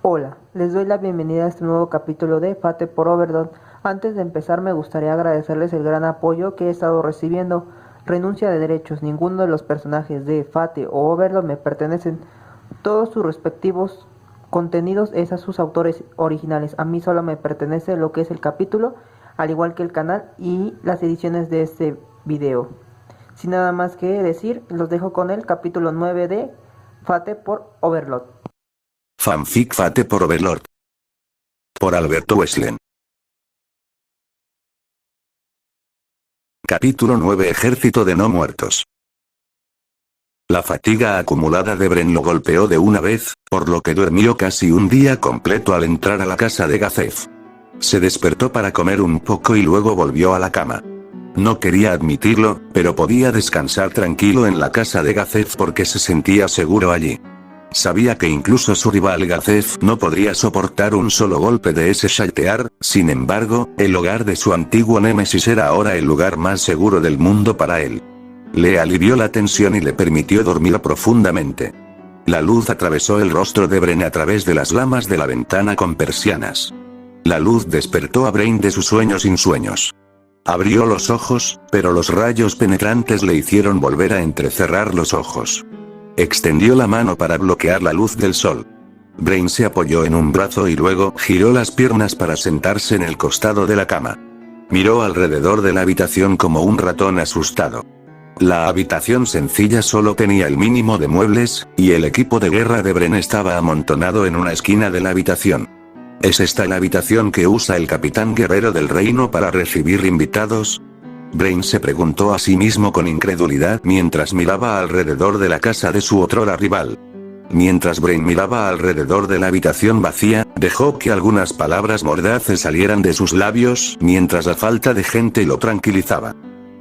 Hola, les doy la bienvenida a este nuevo capítulo de Fate por Overdot. Antes de empezar me gustaría agradecerles el gran apoyo que he estado recibiendo. Renuncia de derechos, ninguno de los personajes de Fate o Overdot me pertenecen. Todos sus respectivos contenidos es a sus autores originales. A mí solo me pertenece lo que es el capítulo, al igual que el canal y las ediciones de este video. Sin nada más que decir, los dejo con el capítulo 9 de Fate por Overlord. Fanfic Fate por Overlord. Por Alberto Weslen. Capítulo 9 Ejército de no muertos. La fatiga acumulada de Bren lo golpeó de una vez, por lo que durmió casi un día completo al entrar a la casa de Gazef. Se despertó para comer un poco y luego volvió a la cama. No quería admitirlo, pero podía descansar tranquilo en la casa de Gazef porque se sentía seguro allí. Sabía que incluso su rival Gazef no podría soportar un solo golpe de ese Shaltear, sin embargo, el hogar de su antiguo némesis era ahora el lugar más seguro del mundo para él. Le alivió la tensión y le permitió dormir profundamente. La luz atravesó el rostro de Bren a través de las lamas de la ventana con persianas. La luz despertó a Brain de su sueño sin sueños. Abrió los ojos, pero los rayos penetrantes le hicieron volver a entrecerrar los ojos. Extendió la mano para bloquear la luz del sol. Brain se apoyó en un brazo y luego giró las piernas para sentarse en el costado de la cama. Miró alrededor de la habitación como un ratón asustado. La habitación sencilla solo tenía el mínimo de muebles, y el equipo de guerra de Bren estaba amontonado en una esquina de la habitación. ¿Es esta la habitación que usa el capitán guerrero del reino para recibir invitados? Brain se preguntó a sí mismo con incredulidad mientras miraba alrededor de la casa de su otrora rival. Mientras Brain miraba alrededor de la habitación vacía, dejó que algunas palabras mordaces salieran de sus labios mientras la falta de gente lo tranquilizaba.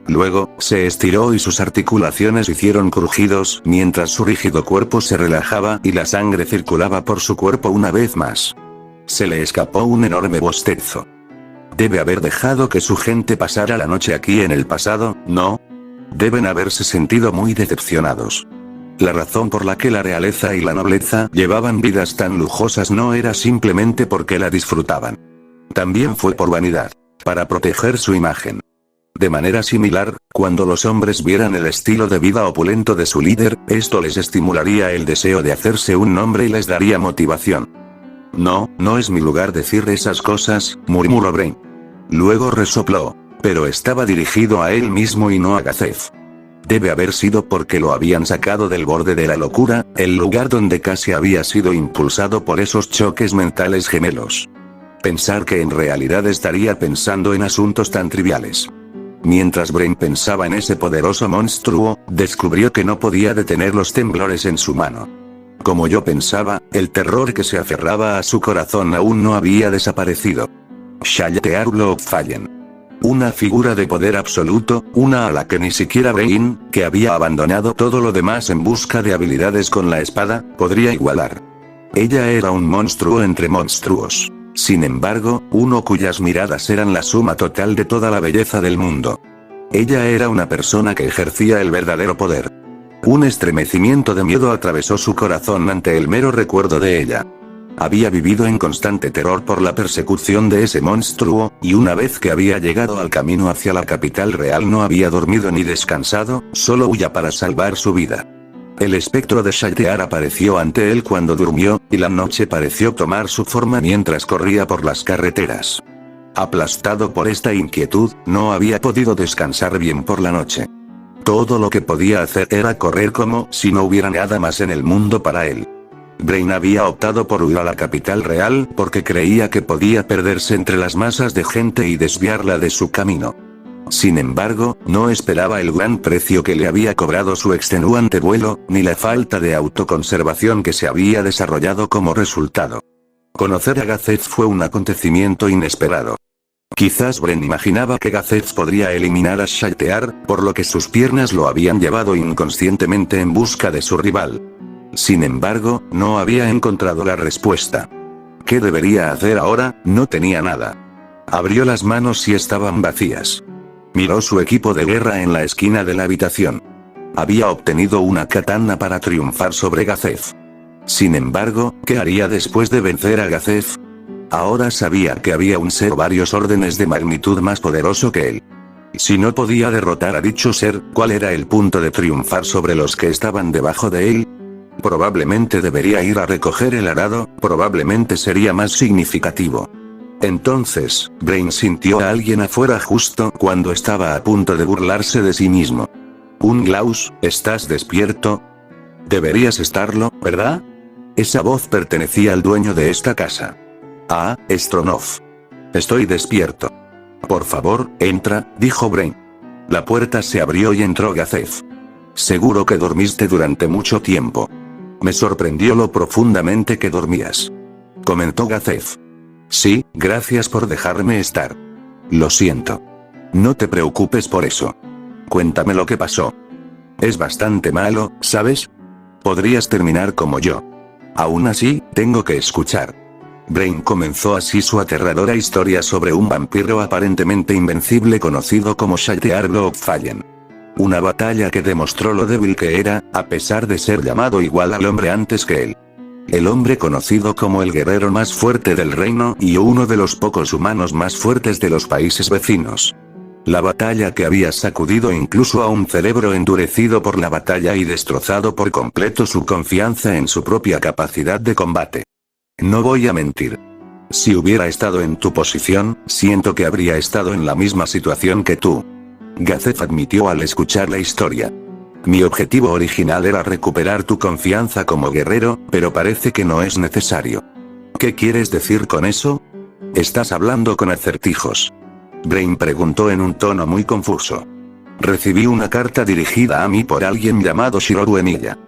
Luego, se estiró y sus articulaciones hicieron crujidos mientras su rígido cuerpo se relajaba y la sangre circulaba por su cuerpo una vez más. Se le escapó un enorme bostezo. Debe haber dejado que su gente pasara la noche aquí en el pasado, ¿no? Deben haberse sentido muy decepcionados. La razón por la que la realeza y la nobleza llevaban vidas tan lujosas no era simplemente porque la disfrutaban. También fue por vanidad. Para proteger su imagen. De manera similar, cuando los hombres vieran el estilo de vida opulento de su líder, esto les estimularía el deseo de hacerse un nombre y les daría motivación. No, no es mi lugar decir esas cosas, murmuró Brain. Luego resopló, pero estaba dirigido a él mismo y no a Gazef. Debe haber sido porque lo habían sacado del borde de la locura, el lugar donde casi había sido impulsado por esos choques mentales gemelos. Pensar que en realidad estaría pensando en asuntos tan triviales. Mientras Brain pensaba en ese poderoso monstruo, descubrió que no podía detener los temblores en su mano. Como yo pensaba, el terror que se aferraba a su corazón aún no había desaparecido. Shaltear lo fallen. Una figura de poder absoluto, una a la que ni siquiera Brain, que había abandonado todo lo demás en busca de habilidades con la espada, podría igualar. Ella era un monstruo entre monstruos. Sin embargo, uno cuyas miradas eran la suma total de toda la belleza del mundo. Ella era una persona que ejercía el verdadero poder. Un estremecimiento de miedo atravesó su corazón ante el mero recuerdo de ella. Había vivido en constante terror por la persecución de ese monstruo, y una vez que había llegado al camino hacia la capital real no había dormido ni descansado, solo huía para salvar su vida. El espectro de Shaltear apareció ante él cuando durmió, y la noche pareció tomar su forma mientras corría por las carreteras. Aplastado por esta inquietud, no había podido descansar bien por la noche. Todo lo que podía hacer era correr como si no hubiera nada más en el mundo para él. Brain había optado por huir a la capital real porque creía que podía perderse entre las masas de gente y desviarla de su camino. Sin embargo, no esperaba el gran precio que le había cobrado su extenuante vuelo, ni la falta de autoconservación que se había desarrollado como resultado. Conocer a Gazef fue un acontecimiento inesperado. Quizás Bren imaginaba que Gazef podría eliminar a Shaltear, por lo que sus piernas lo habían llevado inconscientemente en busca de su rival. Sin embargo, no había encontrado la respuesta. ¿Qué debería hacer ahora? No tenía nada. Abrió las manos y estaban vacías. Miró su equipo de guerra en la esquina de la habitación. Había obtenido una katana para triunfar sobre Gazef. Sin embargo, ¿qué haría después de vencer a Gazef? Ahora sabía que había un ser varios órdenes de magnitud más poderoso que él. Si no podía derrotar a dicho ser, ¿cuál era el punto de triunfar sobre los que estaban debajo de él? Probablemente debería ir a recoger el arado, probablemente sería más significativo. Entonces, Brain sintió a alguien afuera justo cuando estaba a punto de burlarse de sí mismo. Klaus, ¿estás despierto? Deberías estarlo, ¿verdad? Esa voz pertenecía al dueño de esta casa. Ah, Stronov. Estoy despierto. Por favor, entra, dijo Brain. La puerta se abrió y entró Gazef. Seguro que dormiste durante mucho tiempo. Me sorprendió lo profundamente que dormías. Comentó Gazef. Sí, gracias por dejarme estar. Lo siento. No te preocupes por eso. Cuéntame lo que pasó. Es bastante malo, ¿sabes? Podrías terminar como yo. Aún así, tengo que escuchar. Brain comenzó así su aterradora historia sobre un vampiro aparentemente invencible conocido como Shaltear Fallen. Una batalla que demostró lo débil que era, a pesar de ser llamado igual al hombre antes que él. El hombre conocido como el guerrero más fuerte del reino y uno de los pocos humanos más fuertes de los países vecinos. La batalla que había sacudido incluso a un cerebro endurecido por la batalla y destrozado por completo su confianza en su propia capacidad de combate. No voy a mentir. Si hubiera estado en tu posición, siento que habría estado en la misma situación que tú. Gazef admitió al escuchar la historia. Mi objetivo original era recuperar tu confianza como guerrero, pero parece que no es necesario. ¿Qué quieres decir con eso? Estás hablando con acertijos. Brain preguntó en un tono muy confuso. Recibí una carta dirigida a mí por alguien llamado Shiroru Emiya.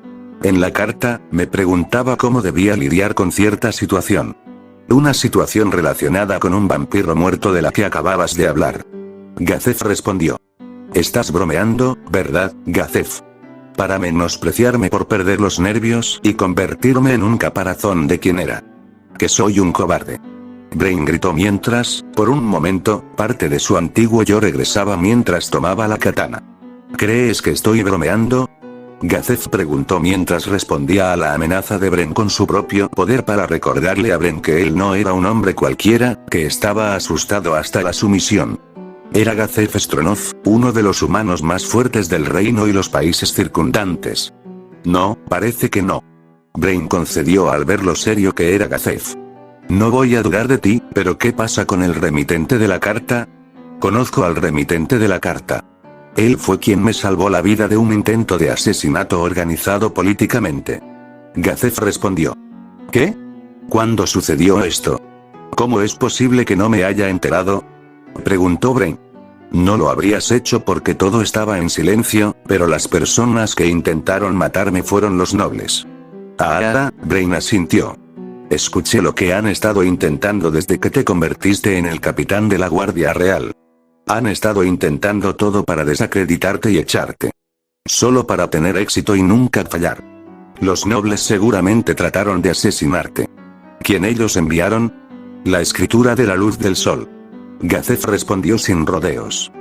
En la carta, me preguntaba cómo debía lidiar con cierta situación. Una situación relacionada con un vampiro muerto de la que acababas de hablar. Gazef respondió. Estás bromeando, ¿verdad, Gazef? Para menospreciarme por perder los nervios y convertirme en un caparazón de quien era. Que soy un cobarde. Brain gritó mientras, por un momento, parte de su antiguo yo regresaba mientras tomaba la katana. ¿Crees que estoy bromeando? Gazef preguntó mientras respondía a la amenaza de Bren con su propio poder para recordarle a Bren que él no era un hombre cualquiera, que estaba asustado hasta la sumisión. Era Gazef Stronov, uno de los humanos más fuertes del reino y los países circundantes. No, parece que no. Brain concedió al ver lo serio que era Gazef. No voy a dudar de ti, pero ¿qué pasa con el remitente de la carta? Conozco al remitente de la carta. Él fue quien me salvó la vida de un intento de asesinato organizado políticamente. Gazef respondió. ¿Qué? ¿Cuándo sucedió esto? ¿Cómo es posible que no me haya enterado? Preguntó Brain. No lo habrías hecho porque todo estaba en silencio, pero las personas que intentaron matarme fueron los nobles. Ah, Brain asintió. Escuché lo que han estado intentando desde que te convertiste en el capitán de la Guardia Real. Han estado intentando todo para desacreditarte y echarte. Solo para tener éxito y nunca fallar. Los nobles seguramente trataron de asesinarte. ¿Quién ellos enviaron? La escritura de la luz del sol. Gazef respondió sin rodeos.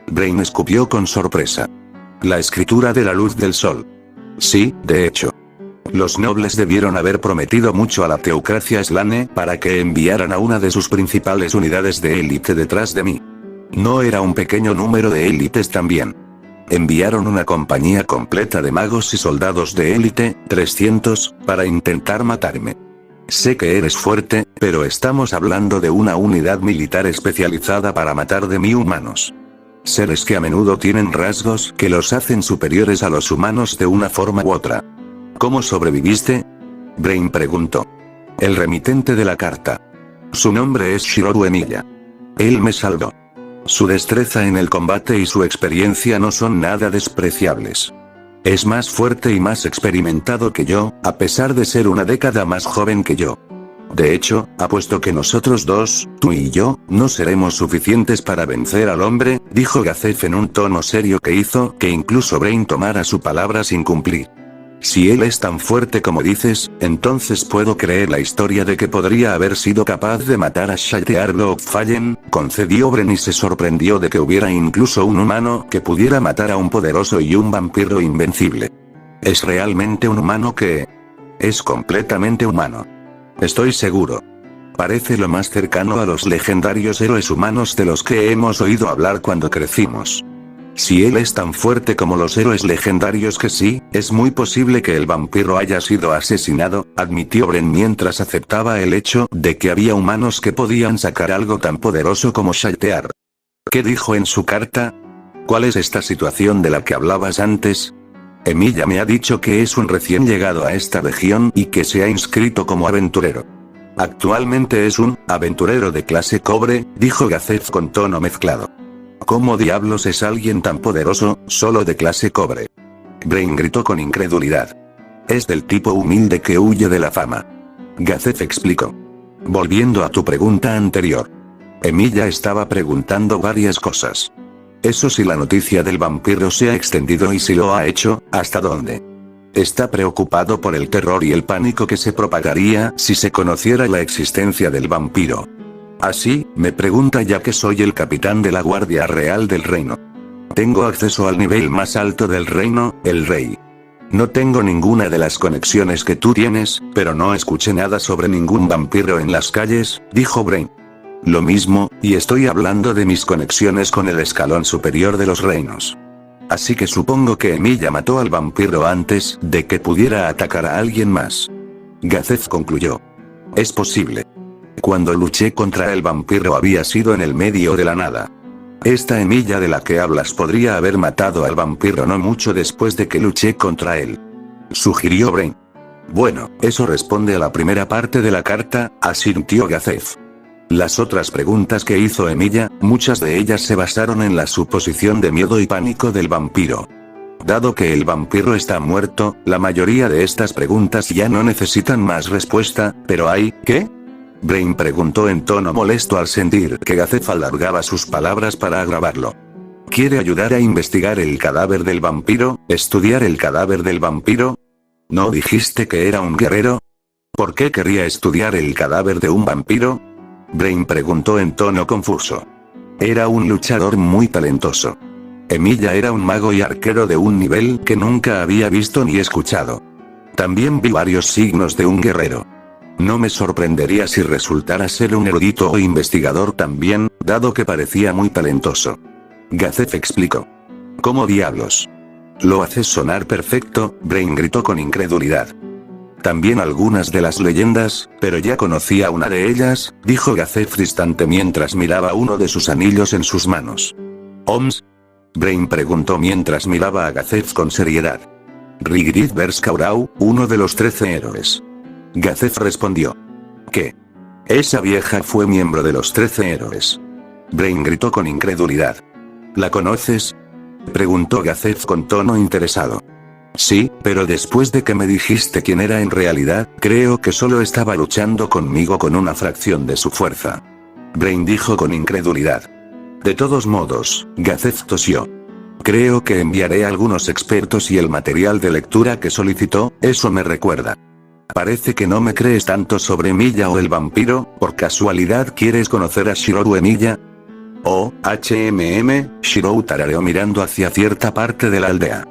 Brain escupió con sorpresa. La escritura de la luz del sol. Sí, de hecho. Los nobles debieron haber prometido mucho a la teocracia Slane para que enviaran a una de sus principales unidades de élite detrás de mí. No era un pequeño número de élites también. Enviaron una compañía completa de magos y soldados de élite, 300, para intentar matarme. Sé que eres fuerte, pero estamos hablando de una unidad militar especializada para matar de mí humanos. Seres que a menudo tienen rasgos que los hacen superiores a los humanos de una forma u otra. ¿Cómo sobreviviste? Brain preguntó. El remitente de la carta. Su nombre es Shiroru Emiya. Él me salvó. Su destreza en el combate y su experiencia no son nada despreciables. Es más fuerte y más experimentado que yo, a pesar de ser una década más joven que yo. De hecho, apuesto que nosotros dos, tú y yo, no seremos suficientes para vencer al hombre, dijo Gazef en un tono serio que hizo que incluso Brain tomara su palabra sin cumplir. Si él es tan fuerte como dices, entonces puedo creer la historia de que podría haber sido capaz de matar a Shaltear Fallen, concedió Bren y se sorprendió de que hubiera incluso un humano que pudiera matar a un poderoso y un vampiro invencible. ¿Es realmente un humano que...? Es completamente humano. Estoy seguro. Parece lo más cercano a los legendarios héroes humanos de los que hemos oído hablar cuando crecimos. Si él es tan fuerte como los héroes legendarios que sí, es muy posible que el vampiro haya sido asesinado, admitió Bren mientras aceptaba el hecho de que había humanos que podían sacar algo tan poderoso como Shaltear. ¿Qué dijo en su carta? ¿Cuál es esta situación de la que hablabas antes? Emilia me ha dicho que es un recién llegado a esta región y que se ha inscrito como aventurero. Actualmente es un aventurero de clase cobre, dijo Gazef con tono mezclado. ¿Cómo diablos es alguien tan poderoso, solo de clase cobre? Brain gritó con incredulidad. Es del tipo humilde que huye de la fama. Gazef explicó. Volviendo a tu pregunta anterior. Emilia estaba preguntando varias cosas. Eso si la noticia del vampiro se ha extendido y si lo ha hecho, ¿hasta dónde? Está preocupado por el terror y el pánico que se propagaría si se conociera la existencia del vampiro. Así, me pregunta ya que soy el capitán de la Guardia Real del Reino. Tengo acceso al nivel más alto del reino, el rey. No tengo ninguna de las conexiones que tú tienes, pero no escuché nada sobre ningún vampiro en las calles, dijo Brain. Lo mismo, y estoy hablando de mis conexiones con el escalón superior de los reinos. Así que supongo que Emilia mató al vampiro antes de que pudiera atacar a alguien más. Gazef concluyó. Es posible. Cuando luché contra el vampiro había sido en el medio de la nada. Esta Emilia de la que hablas podría haber matado al vampiro no mucho después de que luché contra él. Sugirió Brain. Bueno, eso responde a la primera parte de la carta, asintió Gazef. Las otras preguntas que hizo Emilia, muchas de ellas se basaron en la suposición de miedo y pánico del vampiro. Dado que el vampiro está muerto, la mayoría de estas preguntas ya no necesitan más respuesta, pero hay, ¿qué? Brain preguntó en tono molesto al sentir que Gazef alargaba sus palabras para agravarlo. ¿Quiere ayudar a investigar el cadáver del vampiro? ¿Estudiar el cadáver del vampiro? ¿No dijiste que era un guerrero? ¿Por qué querría estudiar el cadáver de un vampiro? Brain preguntó en tono confuso. Era un luchador muy talentoso. Emilia era un mago y arquero de un nivel que nunca había visto ni escuchado. También vi varios signos de un guerrero. No me sorprendería si resultara ser un erudito o investigador también, dado que parecía muy talentoso. Gazef explicó. ¿Cómo diablos? Lo haces sonar perfecto, Brain gritó con incredulidad. También algunas de las leyendas, pero ya conocía una de ellas, dijo Gazef distante mientras miraba uno de sus anillos en sus manos. ¿Oms? Brain preguntó mientras miraba a Gazef con seriedad. Rigrid Berskaurau, uno de los 13 héroes. Gazef respondió. ¿Qué? Esa vieja fue miembro de los 13 héroes. Brain gritó con incredulidad. ¿La conoces? Preguntó Gazef con tono interesado. Sí, pero después de que me dijiste quién era en realidad, creo que solo estaba luchando conmigo con una fracción de su fuerza. Brain dijo con incredulidad. De todos modos, Gazef tosió. Creo que enviaré a algunos expertos y el material de lectura que solicitó, eso me recuerda. Parece que no me crees tanto sobre Emilia o el vampiro, ¿por casualidad quieres conocer a Shirou Emilia? Oh, Shirou tarareó mirando hacia cierta parte de la aldea.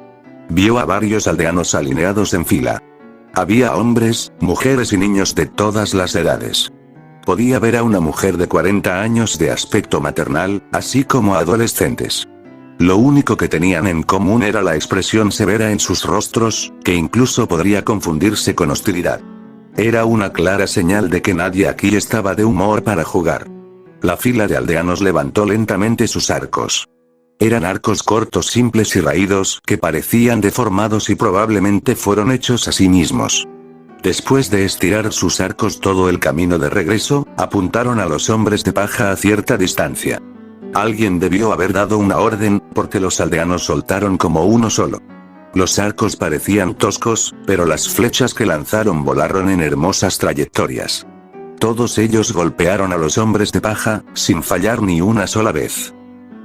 Vio a varios aldeanos alineados en fila. Había hombres, mujeres y niños de todas las edades. Podía ver a una mujer de 40 años de aspecto maternal, así como a adolescentes. Lo único que tenían en común era la expresión severa en sus rostros, que incluso podría confundirse con hostilidad. Era una clara señal de que nadie aquí estaba de humor para jugar. La fila de aldeanos levantó lentamente sus arcos. Eran arcos cortos simples y raídos que parecían deformados y probablemente fueron hechos a sí mismos. Después de estirar sus arcos todo el camino de regreso, apuntaron a los hombres de paja a cierta distancia. Alguien debió haber dado una orden, porque los aldeanos soltaron como uno solo. Los arcos parecían toscos, pero las flechas que lanzaron volaron en hermosas trayectorias. Todos ellos golpearon a los hombres de paja, sin fallar ni una sola vez.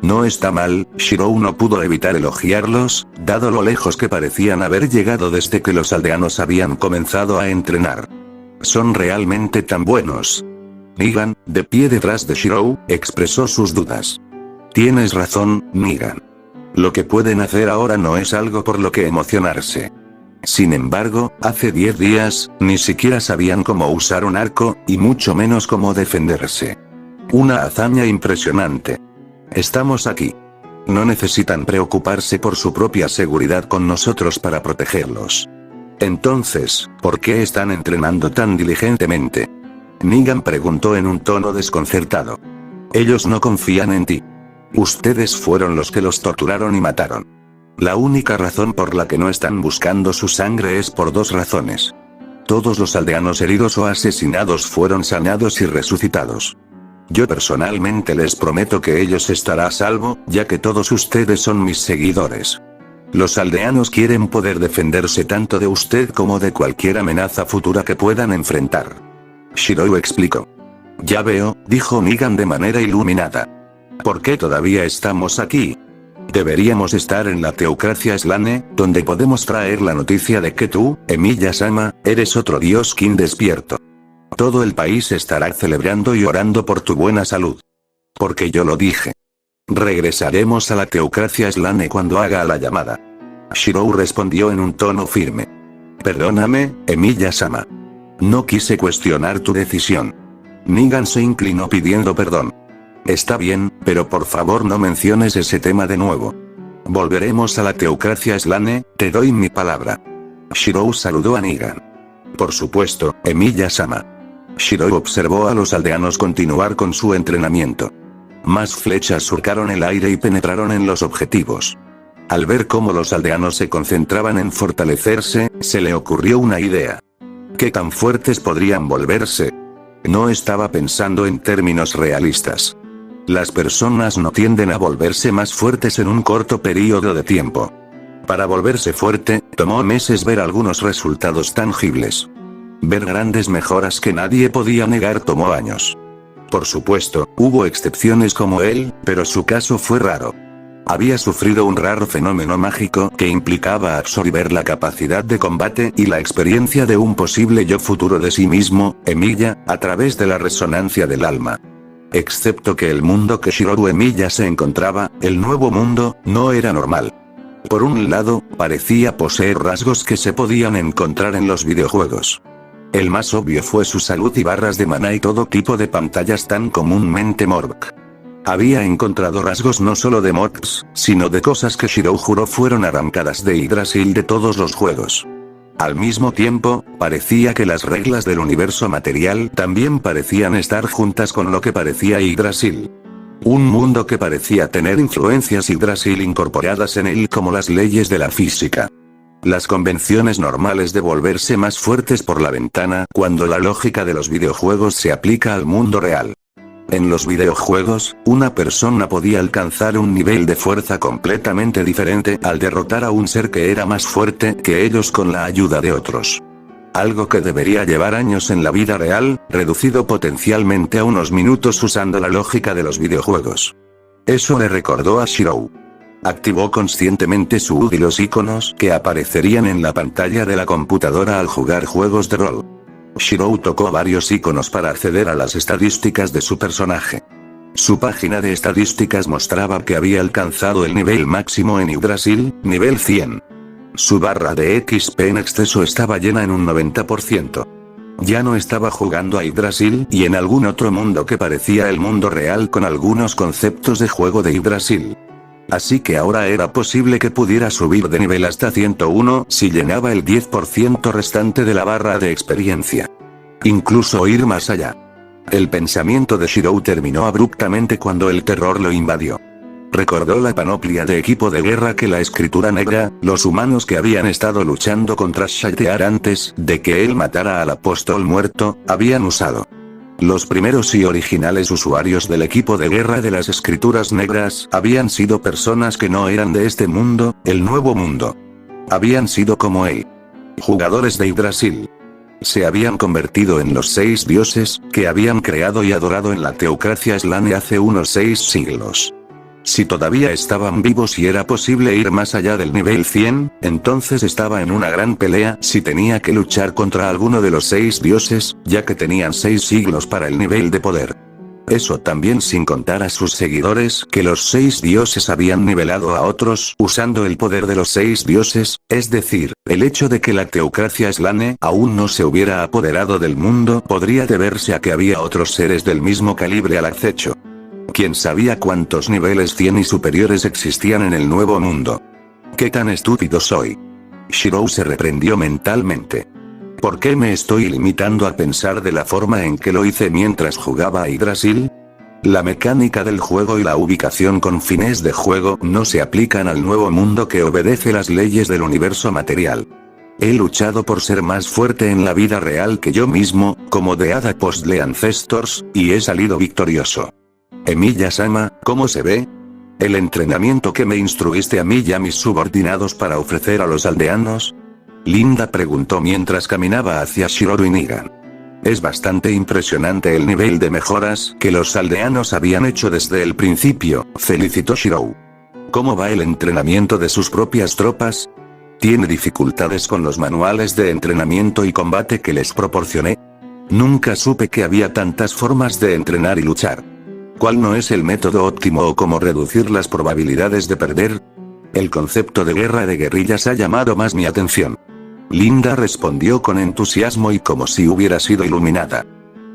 No está mal, Shirou no pudo evitar elogiarlos, dado lo lejos que parecían haber llegado desde que los aldeanos habían comenzado a entrenar. Son realmente tan buenos. Negan, de pie detrás de Shirou, expresó sus dudas. Tienes razón, Negan. Lo que pueden hacer ahora no es algo por lo que emocionarse. Sin embargo, hace 10 días, ni siquiera sabían cómo usar un arco, y mucho menos cómo defenderse. Una hazaña impresionante. Estamos aquí. No necesitan preocuparse por su propia seguridad con nosotros para protegerlos. Entonces, ¿por qué están entrenando tan diligentemente? Negan preguntó en un tono desconcertado. Ellos no confían en ti. Ustedes fueron los que los torturaron y mataron. La única razón por la que no están buscando su sangre es por 2 razones. Todos los aldeanos heridos o asesinados fueron sanados y resucitados. Yo personalmente les prometo que ellos estarán a salvo, ya que todos ustedes son mis seguidores. Los aldeanos quieren poder defenderse tanto de usted como de cualquier amenaza futura que puedan enfrentar. Shirou explicó. Ya veo, dijo Negan de manera iluminada. ¿Por qué todavía estamos aquí? Deberíamos estar en la teocracia Slane, donde podemos traer la noticia de que tú, Emiya-sama, eres otro dios King despierto. Todo el país estará celebrando y orando por tu buena salud. Porque yo lo dije. Regresaremos a la teocracia Slane cuando haga la llamada. Shirou respondió en un tono firme. Perdóname, Emiya-sama. No quise cuestionar tu decisión. Negan se inclinó pidiendo perdón. Está bien, pero por favor no menciones ese tema de nuevo. Volveremos a la teocracia Slane, te doy mi palabra. Shirou saludó a Negan. Por supuesto, Emiya-sama. Shirou observó a los aldeanos continuar con su entrenamiento. Más flechas surcaron el aire y penetraron en los objetivos. Al ver cómo los aldeanos se concentraban en fortalecerse, se le ocurrió una idea. ¿Qué tan fuertes podrían volverse? No estaba pensando en términos realistas. Las personas no tienden a volverse más fuertes en un corto periodo de tiempo. Para volverse fuerte, tomó meses ver algunos resultados tangibles. Ver grandes mejoras que nadie podía negar tomó años. Por supuesto, hubo excepciones como él, pero su caso fue raro. Había sufrido un raro fenómeno mágico que implicaba absorber la capacidad de combate y la experiencia de un posible yo futuro de sí mismo, Emiya, a través de la resonancia del alma. Excepto que el mundo que Shirou Emiya se encontraba, el nuevo mundo, no era normal. Por un lado, parecía poseer rasgos que se podían encontrar en los videojuegos. El más obvio fue su salud y barras de maná y todo tipo de pantallas tan comúnmente Mork. Había encontrado rasgos no solo de Morks, sino de cosas que Shirou juró fueron arrancadas de Yggdrasil de todos los juegos. Al mismo tiempo, parecía que las reglas del universo material también parecían estar juntas con lo que parecía Yggdrasil. Un mundo que parecía tener influencias Yggdrasil incorporadas en él como las leyes de la física. Las convenciones normales de volverse más fuertes por la ventana cuando la lógica de los videojuegos se aplica al mundo real. En los videojuegos, una persona podía alcanzar un nivel de fuerza completamente diferente al derrotar a un ser que era más fuerte que ellos con la ayuda de otros. Algo que debería llevar años en la vida real, reducido potencialmente a unos minutos usando la lógica de los videojuegos. Eso le recordó a Shirou. Activó conscientemente su HUD y los iconos que aparecerían en la pantalla de la computadora al jugar juegos de rol. Shirou tocó varios iconos para acceder a las estadísticas de su personaje. Su página de estadísticas mostraba que había alcanzado el nivel máximo en Yggdrasil, nivel 100. Su barra de XP en exceso estaba llena en un 90%. Ya no estaba jugando a Yggdrasil y en algún otro mundo que parecía el mundo real con algunos conceptos de juego de Yggdrasil. Así que ahora era posible que pudiera subir de nivel hasta 101 si llenaba el 10% restante de la barra de experiencia. Incluso ir más allá. El pensamiento de Shirou terminó abruptamente cuando el terror lo invadió. Recordó la panoplia de equipo de guerra que la escritura negra, los humanos que habían estado luchando contra Shaltear antes de que él matara al apóstol muerto, habían usado. Los primeros y originales usuarios del equipo de guerra de las escrituras negras habían sido personas que no eran de este mundo, el nuevo mundo. Habían sido como él. Jugadores de Yggdrasil. Se habían convertido en los 6 dioses, que habían creado y adorado en la teocracia Slane hace unos 6 siglos. Si todavía estaban vivos y era posible ir más allá del nivel 100, entonces estaba en una gran pelea si tenía que luchar contra alguno de los 6 dioses, ya que tenían 6 siglos para el nivel de poder. Eso también sin contar a sus seguidores que los 6 dioses habían nivelado a otros usando el poder de los 6 dioses, es decir, el hecho de que la teocracia Slane aún no se hubiera apoderado del mundo podría deberse a que había otros seres del mismo calibre al acecho. ¿Quién sabía cuántos niveles 100 y superiores existían en el nuevo mundo? ¿Qué tan estúpido soy? Shirou se reprendió mentalmente. ¿Por qué me estoy limitando a pensar de la forma en que lo hice mientras jugaba a Yggdrasil? La mecánica del juego y la ubicación con fines de juego no se aplican al nuevo mundo que obedece las leyes del universo material. He luchado por ser más fuerte en la vida real que yo mismo, como de Hada Postle Ancestors, y he salido victorioso. Emilia-sama, ¿cómo se ve? ¿El entrenamiento que me instruiste a mí y a mis subordinados para ofrecer a los aldeanos? Linda preguntó mientras caminaba hacia Shirou y Nigan. Es bastante impresionante el nivel de mejoras que los aldeanos habían hecho desde el principio, felicitó Shirou. ¿Cómo va el entrenamiento de sus propias tropas? ¿Tiene dificultades con los manuales de entrenamiento y combate que les proporcioné? Nunca supe que había tantas formas de entrenar y luchar. ¿Cuál no es el método óptimo o cómo reducir las probabilidades de perder? El concepto de guerra de guerrillas ha llamado más mi atención. Linda respondió con entusiasmo y como si hubiera sido iluminada.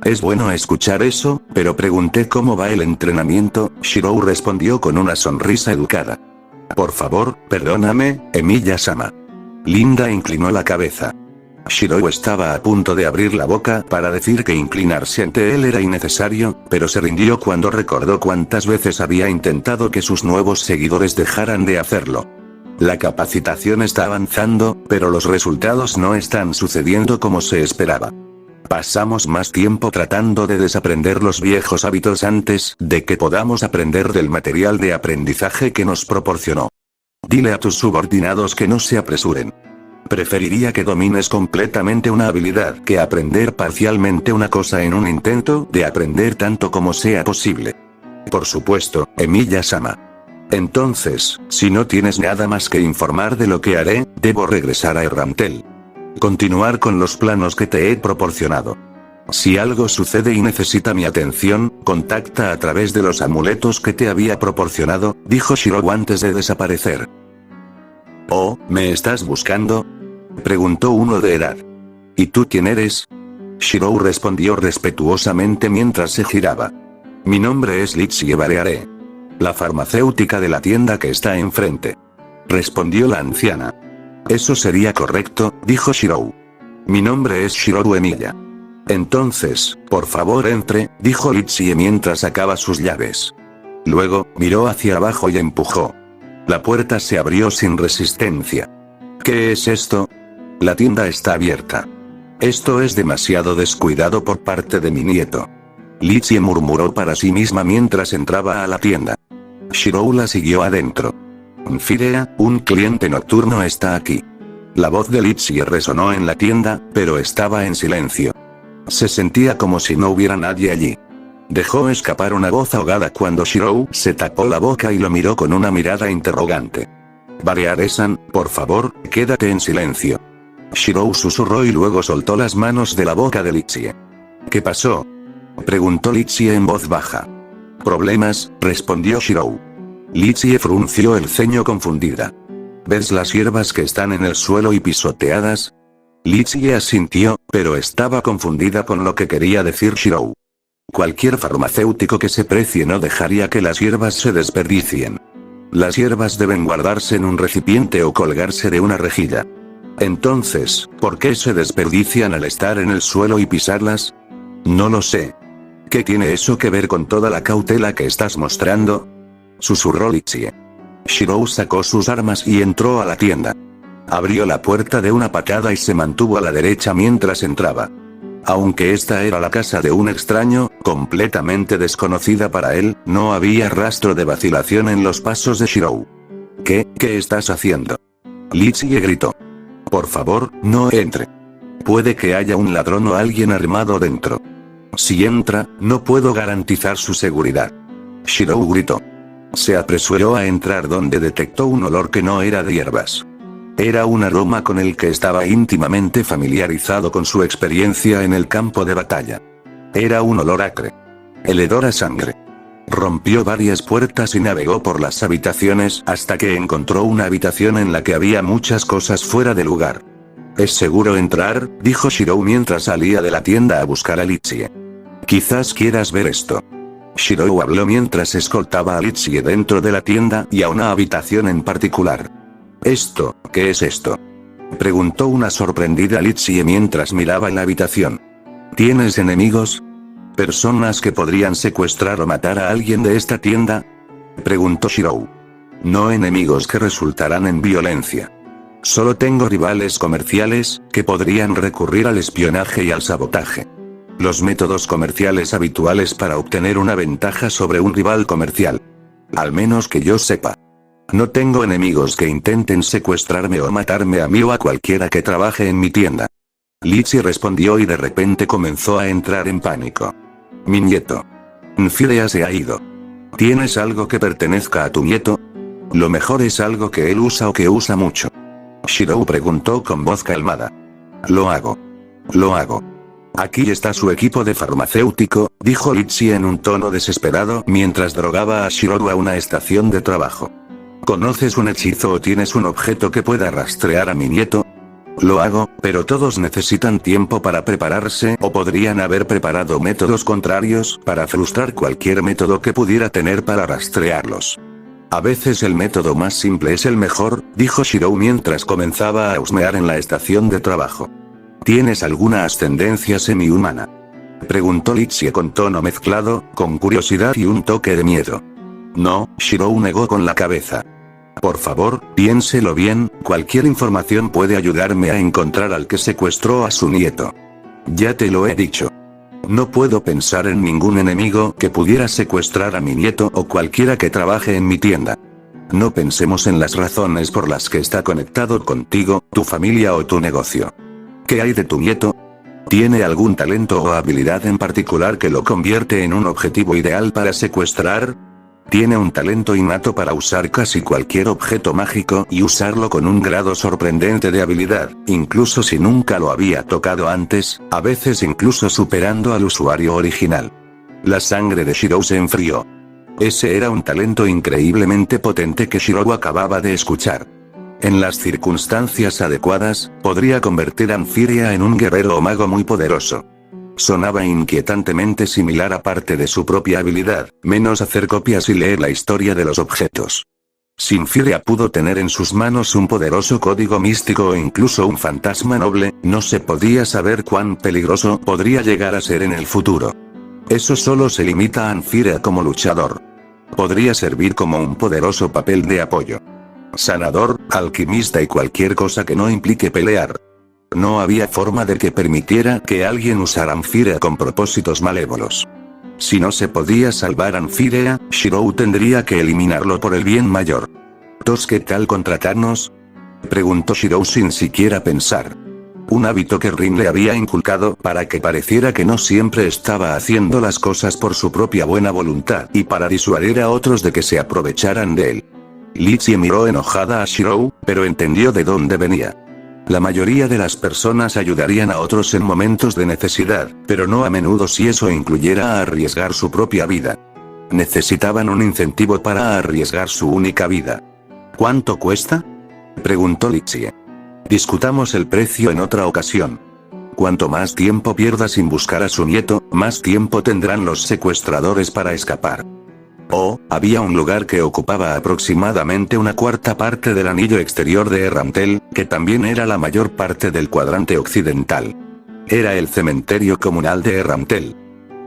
Es bueno escuchar eso, pero pregunté cómo va el entrenamiento. Shirou respondió con una sonrisa educada. Por favor, perdóname, Emilia-sama. Linda inclinó la cabeza. Shirou estaba a punto de abrir la boca para decir que inclinarse ante él era innecesario, pero se rindió cuando recordó cuántas veces había intentado que sus nuevos seguidores dejaran de hacerlo. La capacitación está avanzando, pero los resultados no están sucediendo como se esperaba. Pasamos más tiempo tratando de desaprender los viejos hábitos antes de que podamos aprender del material de aprendizaje que nos proporcionó. Dile a tus subordinados que no se apresuren. Preferiría que domines completamente una habilidad que aprender parcialmente una cosa en un intento de aprender tanto como sea posible. Por supuesto, Emilia-sama. Entonces, si no tienes nada más que informar de lo que haré, debo regresar a Errantel. Continuar con los planos que te he proporcionado. Si algo sucede y necesita mi atención, contacta a través de los amuletos que te había proporcionado, dijo Shirou antes de desaparecer. ¿Oh, me estás buscando? Preguntó uno de edad. ¿Y tú quién eres? Shirou respondió respetuosamente mientras se giraba. Mi nombre es Litsie Bareare. La farmacéutica de la tienda que está enfrente. Respondió la anciana. Eso sería correcto, dijo Shirou. Mi nombre es Shirou Emilia. Entonces, por favor entre, dijo Litsie mientras sacaba sus llaves. Luego, miró hacia abajo y empujó. La puerta se abrió sin resistencia. ¿Qué es esto? La tienda está abierta. Esto es demasiado descuidado por parte de mi nieto. Litsie murmuró para sí misma mientras entraba a la tienda. Shirou la siguió adentro. Firea, un cliente nocturno está aquí. La voz de Litsie resonó en la tienda, pero estaba en silencio. Se sentía como si no hubiera nadie allí. Dejó escapar una voz ahogada cuando Shirou se tapó la boca y lo miró con una mirada interrogante. Bareare-san, por favor, quédate en silencio. Shirou susurró y luego soltó las manos de la boca de Litsie. ¿Qué pasó? Preguntó Litsie en voz baja. ¿Problemas?, respondió Shirou. Litsie frunció el ceño confundida. ¿Ves las hierbas que están en el suelo y pisoteadas? Litsie asintió, pero estaba confundida con lo que quería decir Shirou. Cualquier farmacéutico que se precie no dejaría que las hierbas se desperdicien. Las hierbas deben guardarse en un recipiente o colgarse de una rejilla. Entonces, ¿por qué se desperdician al estar en el suelo y pisarlas? No lo sé. ¿Qué tiene eso que ver con toda la cautela que estás mostrando? Susurró Litsie. Shirou sacó sus armas y entró a la tienda. Abrió la puerta de una patada y se mantuvo a la derecha mientras entraba. Aunque esta era la casa de un extraño, completamente desconocida para él, no había rastro de vacilación en los pasos de Shirou. ¿Qué estás haciendo? Litsie gritó. Por favor, no entre. Puede que haya un ladrón o alguien armado dentro. Si entra, no puedo garantizar su seguridad. Shirou gritó. Se apresuró a entrar donde detectó un olor que no era de hierbas. Era un aroma con el que estaba íntimamente familiarizado con su experiencia en el campo de batalla. Era un olor acre. El hedor a sangre. Rompió varias puertas y navegó por las habitaciones hasta que encontró una habitación en la que había muchas cosas fuera de lugar. «¿Es seguro entrar?», dijo Shirou mientras salía de la tienda a buscar a Litzie. «Quizás quieras ver esto». Shirou habló mientras escoltaba a Litzie dentro de la tienda y a una habitación en particular. «¿Esto, qué es esto?», preguntó una sorprendida Litzie mientras miraba en la habitación. «¿Tienes enemigos? ¿Personas que podrían secuestrar o matar a alguien de esta tienda?», preguntó Shirou. «No enemigos que resultarán en violencia. Solo tengo rivales comerciales, que podrían recurrir al espionaje y al sabotaje. Los métodos comerciales habituales para obtener una ventaja sobre un rival comercial. Al menos que yo sepa. No tengo enemigos que intenten secuestrarme o matarme a mí o a cualquiera que trabaje en mi tienda». Litzie respondió y de repente comenzó a entrar en pánico. «Mi nieto. Nfirea se ha ido. ¿Tienes algo que pertenezca a tu nieto? Lo mejor es algo que él usa o que usa mucho». Shirou preguntó con voz calmada. «Lo hago. Lo hago. Aquí está su equipo de farmacéutico», dijo Litzie en un tono desesperado mientras drogaba a Shirou a una estación de trabajo. «¿Conoces un hechizo o tienes un objeto que pueda rastrear a mi nieto?». «Lo hago, pero todos necesitan tiempo para prepararse o podrían haber preparado métodos contrarios para frustrar cualquier método que pudiera tener para rastrearlos. A veces el método más simple es el mejor», dijo Shirou mientras comenzaba a husmear en la estación de trabajo. «¿Tienes alguna ascendencia semi-humana?», preguntó Litzie con tono mezclado, con curiosidad y un toque de miedo. «No», Shirou negó con la cabeza. «Por favor, piénselo bien, cualquier información puede ayudarme a encontrar al que secuestró a su nieto». «Ya te lo he dicho. No puedo pensar en ningún enemigo que pudiera secuestrar a mi nieto o cualquiera que trabaje en mi tienda. No pensemos en las razones por las que está conectado contigo, tu familia o tu negocio. ¿Qué hay de tu nieto? ¿Tiene algún talento o habilidad en particular que lo convierte en un objetivo ideal para secuestrar? Tiene un talento innato para usar casi cualquier objeto mágico y usarlo con un grado sorprendente de habilidad, incluso si nunca lo había tocado antes, a veces incluso superando al usuario original». La sangre de Shirou se enfrió. Ese era un talento increíblemente potente que Shirou acababa de escuchar. En las circunstancias adecuadas, podría convertir a Nfirea en un guerrero o mago muy poderoso. Sonaba inquietantemente similar a parte de su propia habilidad, menos hacer copias y leer la historia de los objetos. Si Nfirea pudo tener en sus manos un poderoso código místico o incluso un fantasma noble, no se podía saber cuán peligroso podría llegar a ser en el futuro. Eso solo se limita a Nfirea como luchador. Podría servir como un poderoso papel de apoyo. Sanador, alquimista y cualquier cosa que no implique pelear. No había forma de que permitiera que alguien usara Nfirea con propósitos malévolos. Si no se podía salvar a Nfirea, Shirou tendría que eliminarlo por el bien mayor. «¿Qué tal contratarnos?», preguntó Shirou sin siquiera pensar. Un hábito que Rin le había inculcado para que pareciera que no siempre estaba haciendo las cosas por su propia buena voluntad y para disuadir a otros de que se aprovecharan de él. Litzie miró enojada a Shirou, pero entendió de dónde venía. La mayoría de las personas ayudarían a otros en momentos de necesidad, pero no a menudo si eso incluyera arriesgar su propia vida. Necesitaban un incentivo para arriesgar su única vida. «¿Cuánto cuesta?», preguntó Litzie. «Discutamos el precio en otra ocasión. Cuanto más tiempo pierda sin buscar a su nieto, más tiempo tendrán los secuestradores para escapar». Había un lugar que ocupaba aproximadamente una cuarta parte del anillo exterior de Errantel, que también era la mayor parte del cuadrante occidental. Era el cementerio comunal de Errantel.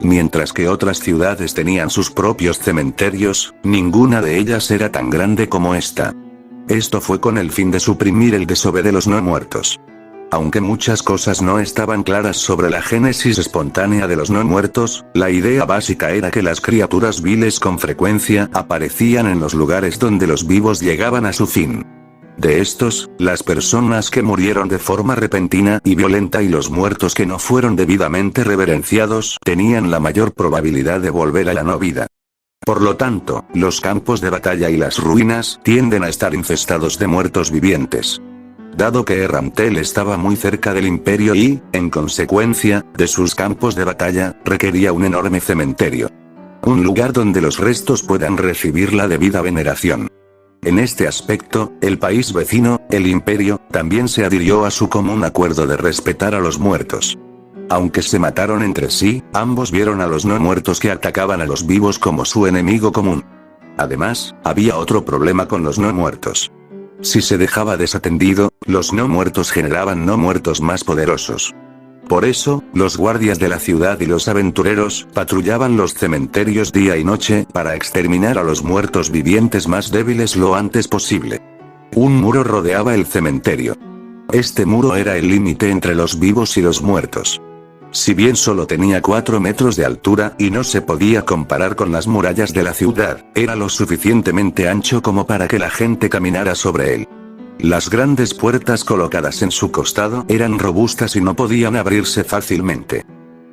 Mientras que otras ciudades tenían sus propios cementerios, ninguna de ellas era tan grande como esta. Esto fue con el fin de suprimir el desove de los no muertos. Aunque muchas cosas no estaban claras sobre la génesis espontánea de los no muertos, la idea básica era que las criaturas viles con frecuencia aparecían en los lugares donde los vivos llegaban a su fin. De estos, las personas que murieron de forma repentina y violenta y los muertos que no fueron debidamente reverenciados tenían la mayor probabilidad de volver a la no vida. Por lo tanto, los campos de batalla y las ruinas tienden a estar infestados de muertos vivientes. Dado que Errantel estaba muy cerca del imperio y, en consecuencia, de sus campos de batalla, requería un enorme cementerio. Un lugar donde los restos puedan recibir la debida veneración. En este aspecto, el país vecino, el Imperio, también se adhirió a su común acuerdo de respetar a los muertos. Aunque se mataron entre sí, ambos vieron a los no muertos que atacaban a los vivos como su enemigo común. Además, había otro problema con los no muertos. Si se dejaba desatendido, los no muertos generaban no muertos más poderosos. Por eso, los guardias de la ciudad y los aventureros patrullaban los cementerios día y noche para exterminar a los muertos vivientes más débiles lo antes posible. Un muro rodeaba el cementerio. Este muro era el límite entre los vivos y los muertos. Si bien solo tenía 4 metros de altura y no se podía comparar con las murallas de la ciudad, era lo suficientemente ancho como para que la gente caminara sobre él. Las grandes puertas colocadas en su costado eran robustas y no podían abrirse fácilmente.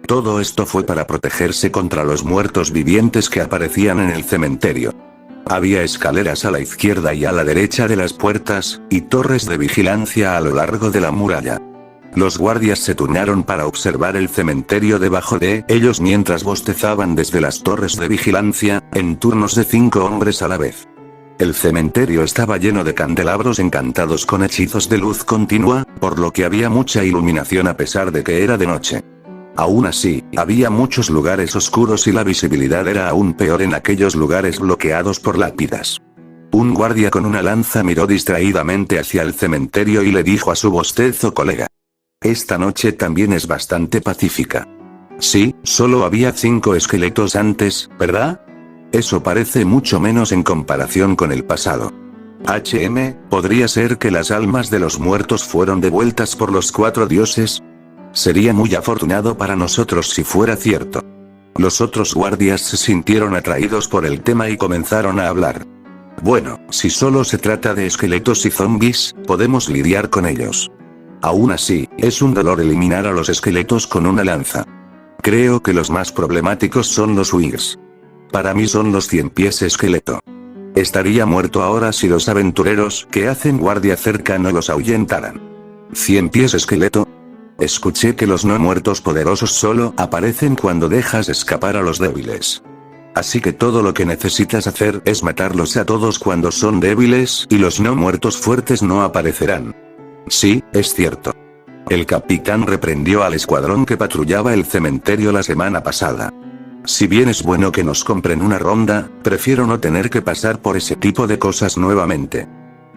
Todo esto fue para protegerse contra los muertos vivientes que aparecían en el cementerio. Había escaleras a la izquierda y a la derecha de las puertas, y torres de vigilancia a lo largo de la muralla. Los guardias se turnaron para observar el cementerio debajo de ellos mientras bostezaban desde las torres de vigilancia, en turnos de 5 hombres a la vez. El cementerio estaba lleno de candelabros encantados con hechizos de luz continua, por lo que había mucha iluminación a pesar de que era de noche. Aún así, había muchos lugares oscuros y la visibilidad era aún peor en aquellos lugares bloqueados por lápidas. Un guardia con una lanza miró distraídamente hacia el cementerio y le dijo a su bostezo colega: «Esta noche también es bastante pacífica». «Sí, solo había 5 esqueletos antes, ¿verdad? Eso parece mucho menos en comparación con el pasado». ¿Podría ser que las almas de los muertos fueron devueltas por los 4 dioses? Sería muy afortunado para nosotros si fuera cierto. Los otros guardias se sintieron atraídos por el tema y comenzaron a hablar. «Bueno, si solo se trata de esqueletos y zombies, podemos lidiar con ellos. Aún así, es un dolor eliminar a los esqueletos con una lanza. Creo que los más problemáticos son los Wigs. Para mí son los 100 pies esqueleto. Estaría muerto ahora si los aventureros que hacen guardia cerca no los ahuyentaran». «¿100 pies esqueleto?» Escuché que los no muertos poderosos solo aparecen cuando dejas escapar a los débiles. Así que todo lo que necesitas hacer es matarlos a todos cuando son débiles y los no muertos fuertes no aparecerán. Sí, es cierto. El capitán reprendió al escuadrón que patrullaba el cementerio la semana pasada. Si bien es bueno que nos compren una ronda, prefiero no tener que pasar por ese tipo de cosas nuevamente.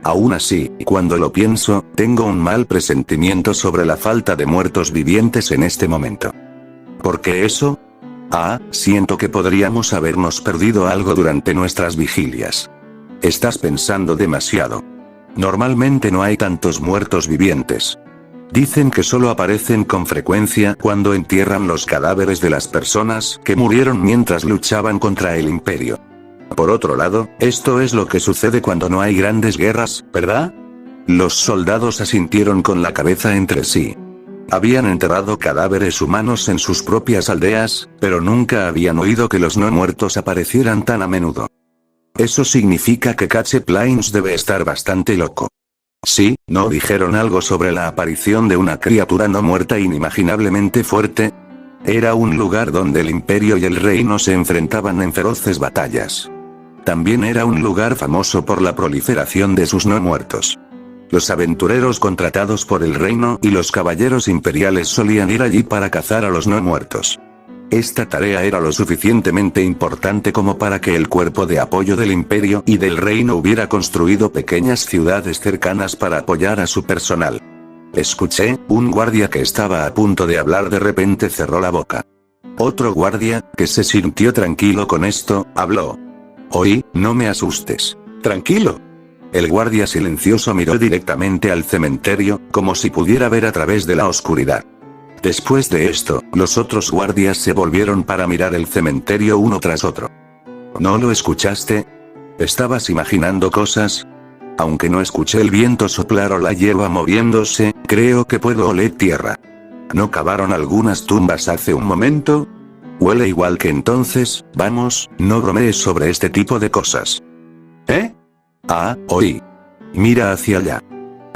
Aún así, cuando lo pienso, tengo un mal presentimiento sobre la falta de muertos vivientes en este momento. ¿Por qué eso? Siento que podríamos habernos perdido algo durante nuestras vigilias. Estás pensando demasiado. Normalmente no hay tantos muertos vivientes. Dicen que solo aparecen con frecuencia cuando entierran los cadáveres de las personas que murieron mientras luchaban contra el Imperio. Por otro lado, esto es lo que sucede cuando no hay grandes guerras, ¿verdad? Los soldados asintieron con la cabeza entre sí. Habían enterrado cadáveres humanos en sus propias aldeas, pero nunca habían oído que los no muertos aparecieran tan a menudo. Eso significa que Cache Plains debe estar bastante loco. Sí, ¿no dijeron algo sobre la aparición de una criatura no muerta inimaginablemente fuerte? Era un lugar donde el Imperio y el Reino se enfrentaban en feroces batallas. También era un lugar famoso por la proliferación de sus no muertos. Los aventureros contratados por el Reino y los caballeros imperiales solían ir allí para cazar a los no muertos. Esta tarea era lo suficientemente importante como para que el cuerpo de apoyo del Imperio y del Reino hubiera construido pequeñas ciudades cercanas para apoyar a su personal. Escuché, un guardia que estaba a punto de hablar de repente cerró la boca. Otro guardia, que se sintió tranquilo con esto, habló. «Oí, no me asustes. ¿Tranquilo?» El guardia silencioso miró directamente al cementerio, como si pudiera ver a través de la oscuridad. Después de esto, los otros guardias se volvieron para mirar el cementerio uno tras otro. ¿No lo escuchaste? ¿Estabas imaginando cosas? Aunque no escuché el viento soplar o la hierba moviéndose, creo que puedo oler tierra. ¿No cavaron algunas tumbas hace un momento? Huele igual que entonces. Vamos, no bromees sobre este tipo de cosas. ¿Eh? Oí. Mira hacia allá.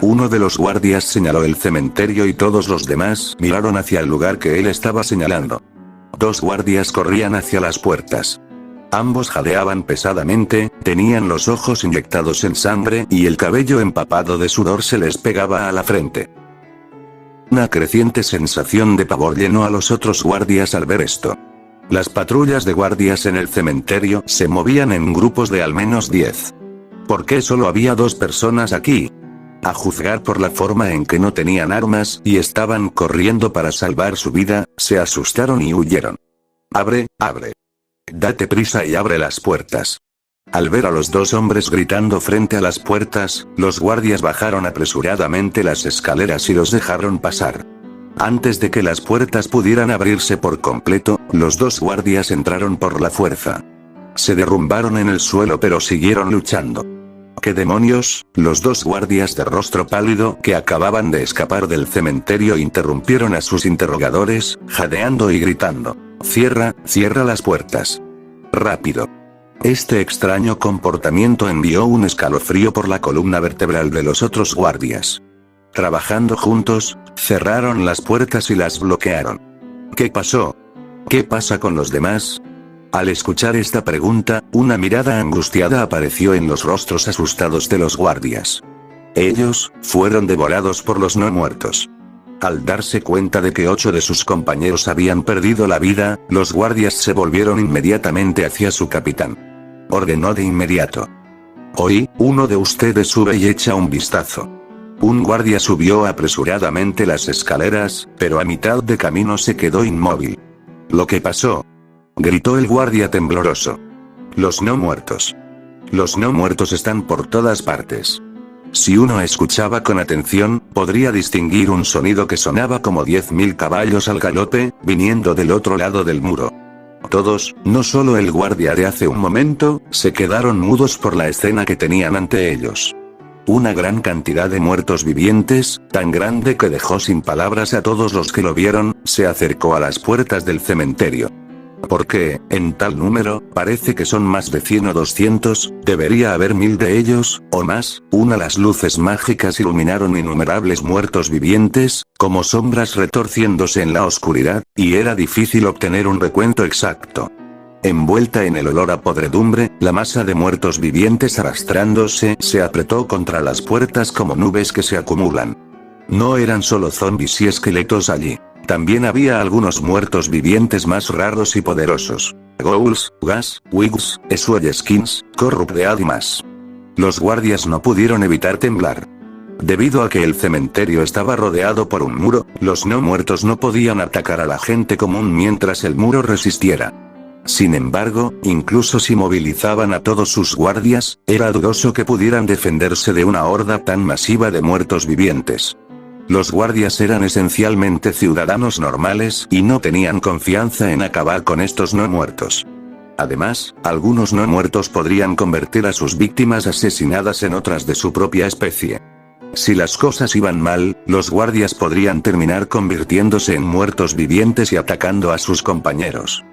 Uno de los guardias señaló el cementerio y todos los demás miraron hacia el lugar que él estaba señalando. 2 guardias corrían hacia las puertas. Ambos jadeaban pesadamente, tenían los ojos inyectados en sangre y el cabello empapado de sudor se les pegaba a la frente. Una creciente sensación de pavor llenó a los otros guardias al ver esto. Las patrullas de guardias en el cementerio se movían en grupos de al menos 10. ¿Por qué solo había 2 personas aquí? A juzgar por la forma en que no tenían armas y estaban corriendo para salvar su vida, se asustaron y huyeron. ¡Abre, abre! Date prisa y abre las puertas. Al ver a los 2 hombres gritando frente a las puertas, los guardias bajaron apresuradamente las escaleras y los dejaron pasar. Antes de que las puertas pudieran abrirse por completo, los 2 guardias entraron por la fuerza. Se derrumbaron en el suelo pero siguieron luchando. ¿Qué demonios? Los 2 guardias de rostro pálido que acababan de escapar del cementerio interrumpieron a sus interrogadores, jadeando y gritando. Cierra las puertas. Rápido. Este extraño comportamiento envió un escalofrío por la columna vertebral de los otros guardias. Trabajando juntos, cerraron las puertas y las bloquearon. ¿Qué pasó? ¿Qué pasa con los demás? Al escuchar esta pregunta, una mirada angustiada apareció en los rostros asustados de los guardias. Ellos fueron devorados por los no muertos. Al darse cuenta de que 8 de sus compañeros habían perdido la vida, los guardias se volvieron inmediatamente hacia su capitán. Ordenó de inmediato. Hoy, uno de ustedes sube y echa un vistazo. Un guardia subió apresuradamente las escaleras, pero a mitad de camino se quedó inmóvil. ¿Lo que pasó? Gritó el guardia tembloroso. Los no muertos. Los no muertos están por todas partes. Si uno escuchaba con atención, podría distinguir un sonido que sonaba como 10.000 caballos al galope, viniendo del otro lado del muro. Todos, no solo el guardia de hace un momento, se quedaron mudos por la escena que tenían ante ellos. Una gran cantidad de muertos vivientes, tan grande que dejó sin palabras a todos los que lo vieron, se acercó a las puertas del cementerio. Porque, en tal número, parece que son más de 100 o 200, debería haber 1000 de ellos, o más. Las luces mágicas iluminaron innumerables muertos vivientes, como sombras retorciéndose en la oscuridad, y era difícil obtener un recuento exacto. Envuelta en el olor a podredumbre, la masa de muertos vivientes arrastrándose se apretó contra las puertas como nubes que se acumulan. No eran solo zombies y esqueletos allí. También había algunos muertos vivientes más raros y poderosos. Ghouls, gas, wigs, skins, corruptead y más. Los guardias no pudieron evitar temblar. Debido a que el cementerio estaba rodeado por un muro, los no muertos no podían atacar a la gente común mientras el muro resistiera. Sin embargo, incluso si movilizaban a todos sus guardias, era dudoso que pudieran defenderse de una horda tan masiva de muertos vivientes. Los guardias eran esencialmente ciudadanos normales y no tenían confianza en acabar con estos no muertos. Además, algunos no muertos podrían convertir a sus víctimas asesinadas en otras de su propia especie. Si las cosas iban mal, los guardias podrían terminar convirtiéndose en muertos vivientes y atacando a sus compañeros.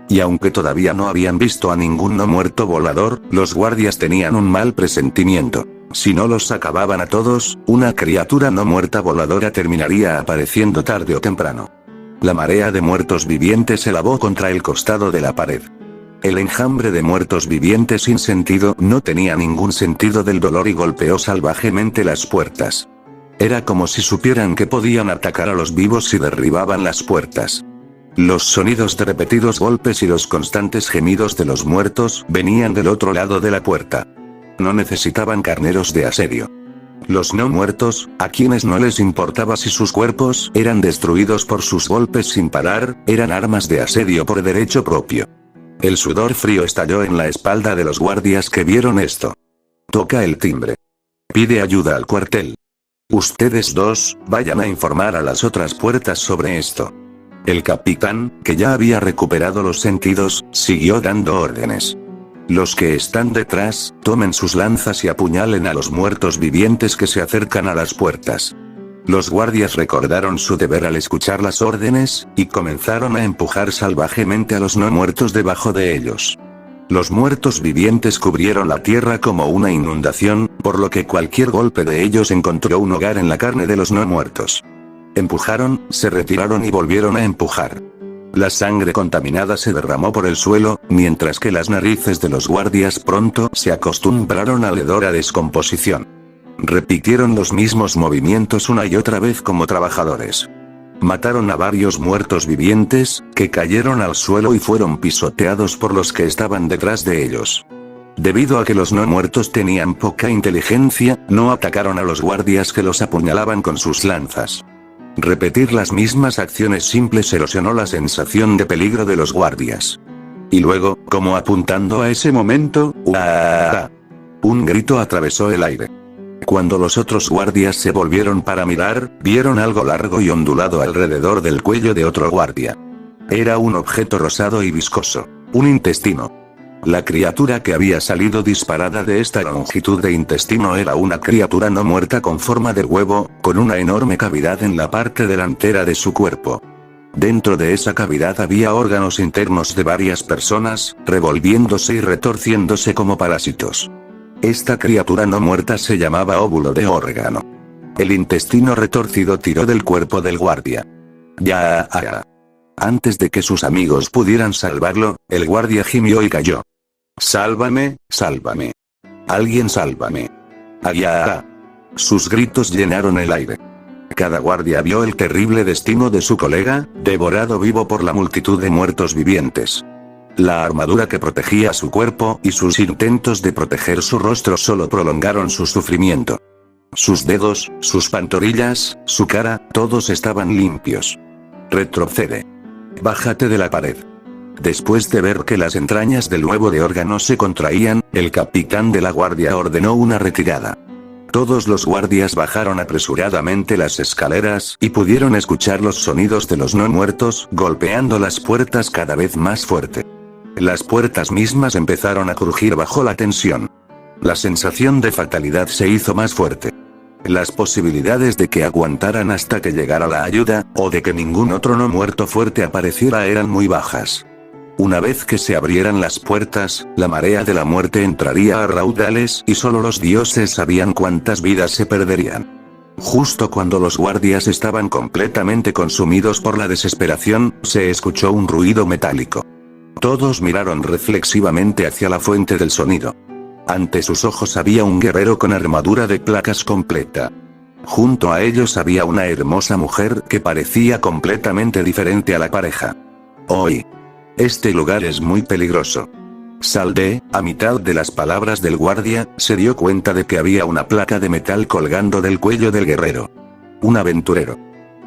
Y aunque todavía no habían visto a ningún no muerto volador, los guardias tenían un mal presentimiento. Si no los acababan a todos, una criatura no muerta voladora terminaría apareciendo tarde o temprano. La marea de muertos vivientes se lavó contra el costado de la pared. El enjambre de muertos vivientes sin sentido no tenía ningún sentido del dolor y golpeó salvajemente las puertas. Era como si supieran que podían atacar a los vivos si derribaban las puertas. Los sonidos de repetidos golpes y los constantes gemidos de los muertos venían del otro lado de la puerta. No necesitaban carneros de asedio. Los no muertos, a quienes no les importaba si sus cuerpos eran destruidos por sus golpes sin parar, eran armas de asedio por derecho propio. El sudor frío estalló en la espalda de los guardias que vieron esto. Toca el timbre. Pide ayuda al cuartel. Ustedes 2, vayan a informar a las otras puertas sobre esto. El capitán, que ya había recuperado los sentidos, siguió dando órdenes. Los que están detrás, tomen sus lanzas y apuñalen a los muertos vivientes que se acercan a las puertas. Los guardias recordaron su deber al escuchar las órdenes, y comenzaron a empujar salvajemente a los no muertos debajo de ellos. Los muertos vivientes cubrieron la tierra como una inundación, por lo que cualquier golpe de ellos encontró un hogar en la carne de los no muertos. Empujaron, se retiraron y volvieron a empujar. La sangre contaminada se derramó por el suelo, mientras que las narices de los guardias pronto se acostumbraron al hedor a descomposición. Repitieron los mismos movimientos una y otra vez como trabajadores. Mataron a varios muertos vivientes, que cayeron al suelo y fueron pisoteados por los que estaban detrás de ellos. Debido a que los no muertos tenían poca inteligencia, no atacaron a los guardias que los apuñalaban con sus lanzas. Repetir las mismas acciones simples erosionó la sensación de peligro de los guardias. Y luego, como apuntando a ese momento, ¡uah! Un grito atravesó el aire. Cuando los otros guardias se volvieron para mirar, vieron algo largo y ondulado alrededor del cuello de otro guardia. Era un objeto rosado y viscoso. Un intestino. La criatura que había salido disparada de esta longitud de intestino era una criatura no muerta con forma de huevo, con una enorme cavidad en la parte delantera de su cuerpo. Dentro de esa cavidad había órganos internos de varias personas, revolviéndose y retorciéndose como parásitos. Esta criatura no muerta se llamaba óvulo de órgano. El intestino retorcido tiró del cuerpo del guardia. ¡Ya! Antes de que sus amigos pudieran salvarlo, el guardia gimió y cayó. ¡Sálvame, sálvame! ¡Alguien sálvame! ¡Allá! Sus gritos llenaron el aire. Cada guardia vio el terrible destino de su colega, devorado vivo por la multitud de muertos vivientes. La armadura que protegía su cuerpo y sus intentos de proteger su rostro solo prolongaron su sufrimiento. Sus dedos, sus pantorrillas, su cara, todos estaban limpios. Retrocede. Bájate de la pared. Después de ver que las entrañas del huevo de órgano se contraían, el capitán de la guardia ordenó una retirada. Todos los guardias bajaron apresuradamente las escaleras y pudieron escuchar los sonidos de los no muertos golpeando las puertas cada vez más fuerte. Las puertas mismas empezaron a crujir bajo la tensión. La sensación de fatalidad se hizo más fuerte. Las posibilidades de que aguantaran hasta que llegara la ayuda, o de que ningún otro no muerto fuerte apareciera eran muy bajas. Una vez que se abrieran las puertas, la marea de la muerte entraría a raudales y solo los dioses sabían cuántas vidas se perderían. Justo cuando los guardias estaban completamente consumidos por la desesperación, se escuchó un ruido metálico. Todos miraron reflexivamente hacia la fuente del sonido. Ante sus ojos había un guerrero con armadura de placas completa. Junto a ellos había una hermosa mujer que parecía completamente diferente a la pareja. «Hoy. Este lugar es muy peligroso». Saldé, a mitad de las palabras del guardia, se dio cuenta de que había una placa de metal colgando del cuello del guerrero. Un aventurero.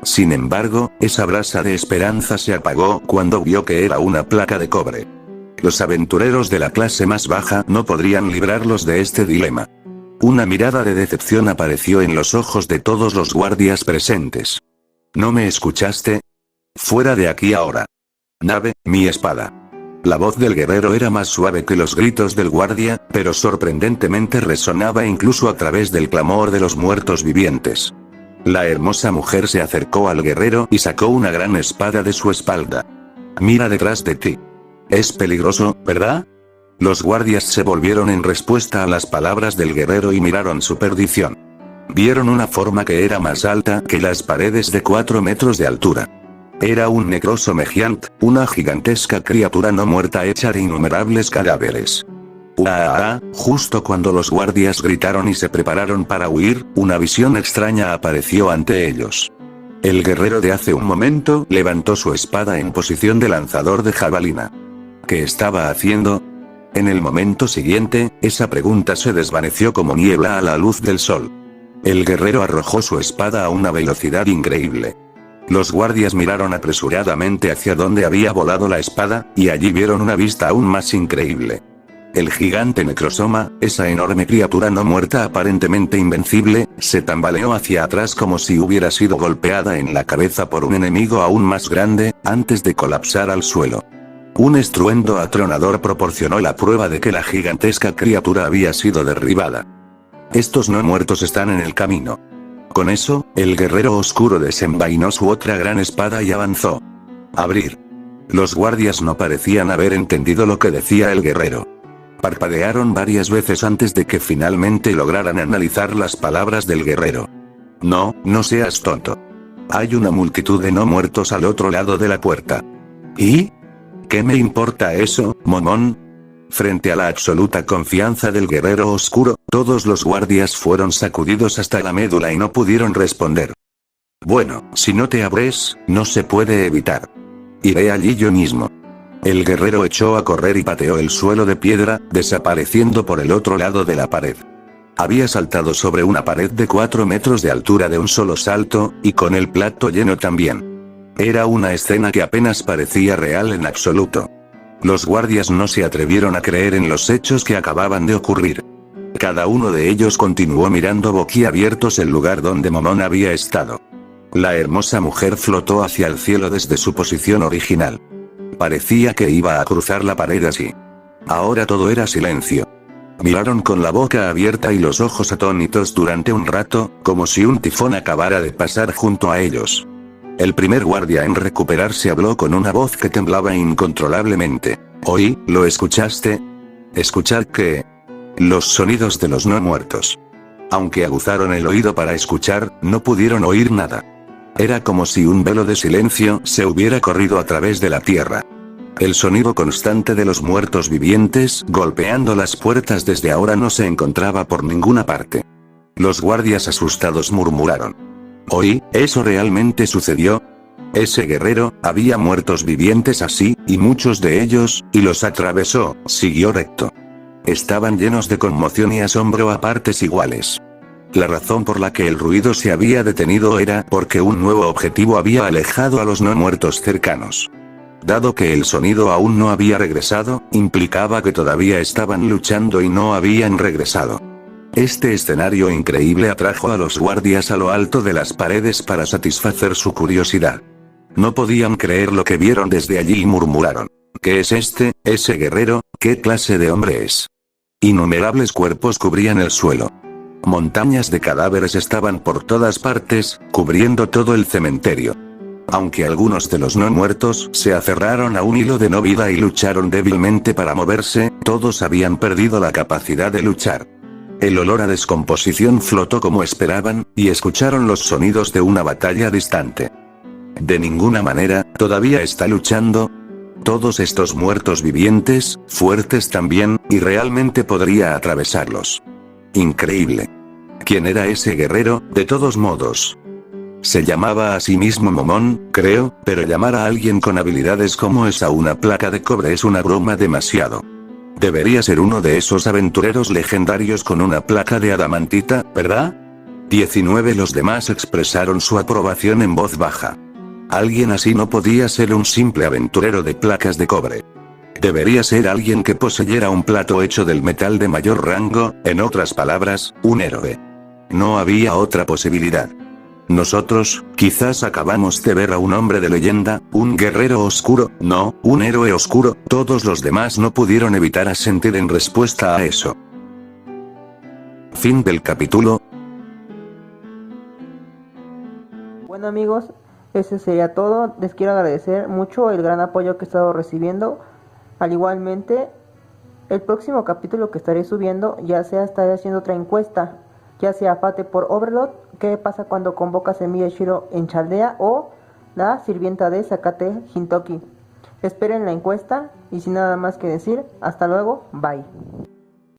Sin embargo, esa brasa de esperanza se apagó cuando vio que era una placa de cobre. Los aventureros de la clase más baja no podrían librarlos de este dilema. Una mirada de decepción apareció en los ojos de todos los guardias presentes. ¿No me escuchaste? Fuera de aquí ahora. Nave, mi espada. La voz del guerrero era más suave que los gritos del guardia, pero sorprendentemente resonaba incluso a través del clamor de los muertos vivientes. La hermosa mujer se acercó al guerrero y sacó una gran espada de su espalda. Mira detrás de ti. Es peligroso, ¿verdad? Los guardias se volvieron en respuesta a las palabras del guerrero y miraron su perdición. Vieron una forma que era más alta que las paredes de 4 metros de altura. Era un Necrosomegiant, una gigantesca criatura no muerta hecha de innumerables cadáveres. Justo cuando los guardias gritaron y se prepararon para huir, una visión extraña apareció ante ellos. El guerrero de hace un momento levantó su espada en posición de lanzador de jabalina. ¿Qué estaba haciendo? En el momento siguiente, esa pregunta se desvaneció como niebla a la luz del sol. El guerrero arrojó su espada a una velocidad increíble. Los guardias miraron apresuradamente hacia donde había volado la espada, y allí vieron una vista aún más increíble. El gigante Necrosoma, esa enorme criatura no muerta aparentemente invencible, se tambaleó hacia atrás como si hubiera sido golpeada en la cabeza por un enemigo aún más grande, antes de colapsar al suelo. Un estruendo atronador proporcionó la prueba de que la gigantesca criatura había sido derribada. Estos no muertos están en el camino. Con eso, el guerrero oscuro desenvainó su otra gran espada y avanzó. Abrir. Los guardias no parecían haber entendido lo que decía el guerrero. Parpadearon varias veces antes de que finalmente lograran analizar las palabras del guerrero. No, no seas tonto. Hay una multitud de no muertos al otro lado de la puerta. ¿Y? ¿Qué me importa eso, Momón? Frente a la absoluta confianza del guerrero oscuro, todos los guardias fueron sacudidos hasta la médula y no pudieron responder. Bueno, si no te abres, no se puede evitar. Iré allí yo mismo. El guerrero echó a correr y pateó el suelo de piedra, desapareciendo por el otro lado de la pared. Había saltado sobre una pared de 4 metros de altura de un solo salto, y con el plato lleno también. Era una escena que apenas parecía real en absoluto. Los guardias no se atrevieron a creer en los hechos que acababan de ocurrir. Cada uno de ellos continuó mirando boquiabiertos el lugar donde Momón había estado. La hermosa mujer flotó hacia el cielo desde su posición original. Parecía que iba a cruzar la pared así. Ahora todo era silencio. Miraron con la boca abierta y los ojos atónitos durante un rato, como si un tifón acabara de pasar junto a ellos. El primer guardia en recuperarse habló con una voz que temblaba incontrolablemente. «Oí, ¿lo escuchaste? ¿Escuchad qué? Los sonidos de los no muertos». Aunque aguzaron el oído para escuchar, no pudieron oír nada. Era como si un velo de silencio se hubiera corrido a través de la tierra. El sonido constante de los muertos vivientes golpeando las puertas desde ahora no se encontraba por ninguna parte. Los guardias asustados murmuraron. «Oí, ¿eso realmente sucedió? Ese guerrero, había muertos vivientes así, y muchos de ellos, y los atravesó», siguió recto. Estaban llenos de conmoción y asombro a partes iguales. La razón por la que el ruido se había detenido era porque un nuevo objetivo había alejado a los no muertos cercanos. Dado que el sonido aún no había regresado, implicaba que todavía estaban luchando y no habían regresado. Este escenario increíble atrajo a los guardias a lo alto de las paredes para satisfacer su curiosidad. No podían creer lo que vieron desde allí y murmuraron. «¿Qué es ese guerrero? ¿Qué clase de hombre es?». Innumerables cuerpos cubrían el suelo. Montañas de cadáveres estaban por todas partes, cubriendo todo el cementerio. Aunque algunos de los no muertos se aferraron a un hilo de no vida y lucharon débilmente para moverse, todos habían perdido la capacidad de luchar. El olor a descomposición flotó como esperaban, y escucharon los sonidos de una batalla distante. «De ninguna manera, ¿todavía está luchando? Todos estos muertos vivientes, fuertes también, y realmente podría atravesarlos. Increíble. ¿Quién era ese guerrero, de todos modos? Se llamaba a sí mismo Momón, creo, pero llamar a alguien con habilidades como esa una placa de cobre es una broma demasiado. Debería ser uno de esos aventureros legendarios con una placa de adamantita, ¿verdad?». 19 Los demás expresaron su aprobación en voz baja. Alguien así no podía ser un simple aventurero de placas de cobre. Debería ser alguien que poseyera un plato hecho del metal de mayor rango, en otras palabras, un héroe. No había otra posibilidad. Nosotros, quizás acabamos de ver a un hombre de leyenda, un guerrero oscuro, no, un héroe oscuro. Todos los demás no pudieron evitar asentir en respuesta a eso. Fin del capítulo. Bueno amigos, ese sería todo. Les quiero agradecer mucho el gran apoyo que he estado recibiendo. Al igualmente, el próximo capítulo que estaré subiendo, ya sea estaré haciendo otra encuesta, ya sea Fate por Overlord, qué pasa cuando convocas a Miyashiro en Chaldea, o la sirvienta de Sakate Hintoki. Esperen la encuesta y sin nada más que decir, hasta luego, bye.